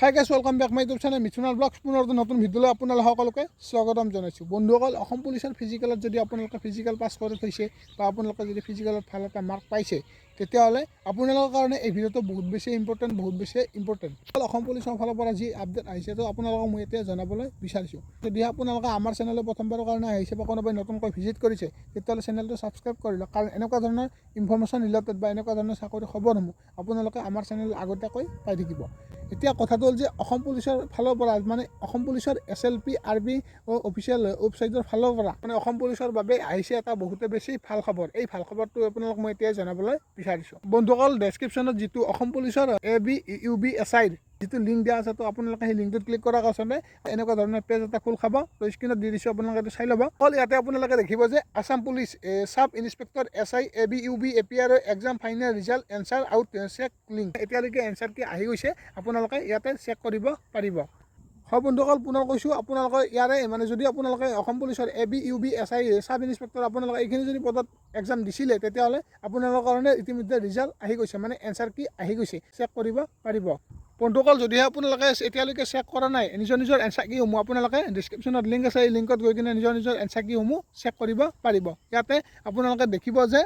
High guys, welcome back my YouTube channel Mithunal vlogs. পুনৰ নতুন ভিডিঅ'লৈ আপোনালোক সকলোকে স্বাগতম জনাইছোঁ। বন্ধুসকল, অসম পুলিচৰ ফিজিকেলত যদি আপোনালোকে ফিজিকেল পাছ কৰি থৈছে বা আপোনালোকে যদি ফিজিকেলত ভাল এটা মাৰ্ক পাইছে, তেতিয়াহ'লে আপোনালোকৰ কাৰণে এই ভিডিঅ'টো বহুত বেছি ইম্পৰ্টেণ্ট। অসম পুলিচৰ ফালৰ পৰা যি আপডেট আহিছে তো আপোনালোকক মই এতিয়া জনাবলৈ বিচাৰিছোঁ। যদি আপোনালোকে আমাৰ চেনেললৈ প্ৰথমবাৰৰ কাৰণে আহিছে বা কোনোবাই নতুনকৈ ভিজিট কৰিছে, তেতিয়াহ'লে চেনেলটো ছাবস্ক্ৰাইব কৰি লওক, কাৰণ এনেকুৱা ধৰণৰ ইনফৰ্মেশ্যন ৰিলেটেড বা এনেকুৱা ধৰণৰ চাকৰি খবৰসমূহ আপোনালোকে আমাৰ চেনেল আগতীয়াকৈ পাই থাকিব। এতিয়া কথাটো হ'ল যে অসম পুলিচৰ ফালৰ পৰা মানে অসম পুলিচৰ SLP RB অফিচিয়েল ৱেবছাইটৰ ফালৰ পৰা মানে অসম পুলিচৰ বাবে আহিছে এটা বহুতে বেছি ভাল খবৰ। এই ভাল খবৰটো আপোনালোক মই এতিয়া জনাবলৈ বিচাৰিছোঁ। বন্ধুসকল, ডেছক্ৰিপশ্যনত যিটো অসম পুলিচৰ ABUB SI যিটো লিংক দিয়া আছে, তো আপোনালোকে সেই লিংকটোত ক্লিক কৰাৰ কাৰণে এনেকুৱা ধৰণৰ পেজ এটা খোল খাব। তো স্ক্ৰীণত দি দিছোঁ, আপোনালোকে এইটো চাই ল'ব। অকল ইয়াতে আপোনালোকে দেখিব যে Assam police sub inspector SI ABUB APR exam final result answer out check link. এতিয়ালৈকে এনচাৰ কি আহি গৈছে, আপোনালোকে ইয়াতে চেক কৰিব পাৰিব। হয় বন্ধুসকল, পুনৰ কৈছোঁ, আপোনালোকে ইয়াৰে মানে যদি আপোনালোকে অসম পুলিচৰ ABUB SI চাব ইনস্পেক্টৰ আপোনালোকে এইখিনি যদি পদত এক্সাম দিছিলে, তেতিয়াহ'লে আপোনালোকৰ কাৰণে ইতিমধ্যে ৰিজাল্ট আহি গৈছে, মানে এনচাৰ কি আহি গৈছে, চেক কৰিব পাৰিব। বন্ধুসকল, যদিহে আপোনালোকে এতিয়ালৈকে চেক কৰা নাই নিজৰ এনচাৰ কিসমূহ, আপোনালোকে ডিছক্ৰিপশ্যনত লিংক আছে, এই লিংকত গৈ কিনে নিজৰ এনচাৰ কিসমূহ চেক কৰিব পাৰিব। ইয়াতে আপোনালোকে দেখিব যে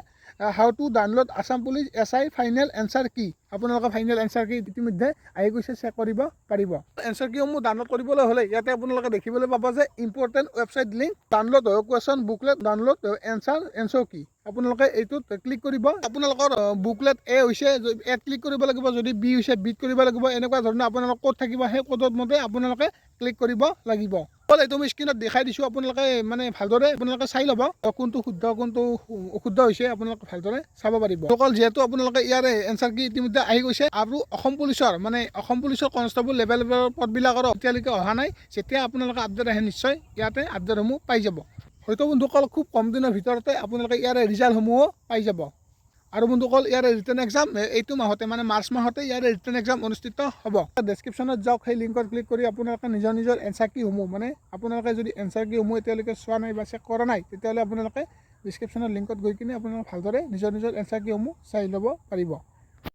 how to download Assam police SI final answer কি। আপোনালোকে ফাইনেল এনচাৰ কি ইতিমধ্যে আহি গৈছে, চেক কৰিব পাৰিব। এনচাৰ কিসমূহ ডাউনলোড কৰিবলৈ হ'লে ইয়াতে আপোনালোকে দেখিবলৈ পাব যে important website link, download question booklet, download answer কি। আপোনালোকে এইটোত ক্লিক কৰিব। আপোনালোকৰ বুকলেট A হৈছে, এত ক্লিক কৰিব লাগিব, যদি B হৈছে বিত কৰিব লাগিব। এনেকুৱা ধৰণৰ আপোনালোকৰ ক'ড থাকিব, সেই ক'ডৰ মতে আপোনালোকে ক্লিক কৰিব লাগিব। এইটো মই স্ক্ৰীণত দেখাই দিছোঁ, আপোনালোকে মানে ভালদৰে আপোনালোকে চাই ল'ব কোনটো শুদ্ধ কোনটো অশুদ্ধ হৈছে, আপোনালোকে ভালদৰে চাব পাৰিব। অকল যিহেতু আপোনালোকে ইয়াৰে এনচাৰ কি ইতিমধ্যে আহি গৈছে, আৰু অসম পুলিচৰ কনষ্টেবল লেভেলৰ পদবিলাকৰ এতিয়ালৈকে অহা নাই। যেতিয়া আপোনালোকে আপডেট আহে, নিশ্চয় ইয়াতে আপডেটসমূহ পাই যাব। হয়তো বন্ধুসকল খুব কম দিনৰ ভিতৰতে আপোনালোকে ইয়াৰে ৰিজাল্টসমূহো পাই যাব। আৰু বন্ধুসকল, ইয়াৰে ৰিটেন এক্সাম এইটো মাহতে মানে মাৰ্চ মাহতে ইয়াৰে ৰিটেন এক্সাম অনুষ্ঠিত হ'ব। ডেছক্ৰিপশ্যনত যাওক, সেই লিংকত ক্লিক কৰি আপোনালোকে নিজৰ এনচাৰ কিসমূহ, মানে আপোনালোকে যদি এনচাৰ কিসমূহ এতিয়ালৈকে চোৱা নাই বা চেক কৰা নাই, তেতিয়াহ'লে আপোনালোকে ডেছক্ৰিপশ্যনৰ লিংকত গৈ কিনে আপোনালোকে ভালদৰে নিজৰ এনচাৰ কিসমূহ চাই ল'ব পাৰিব।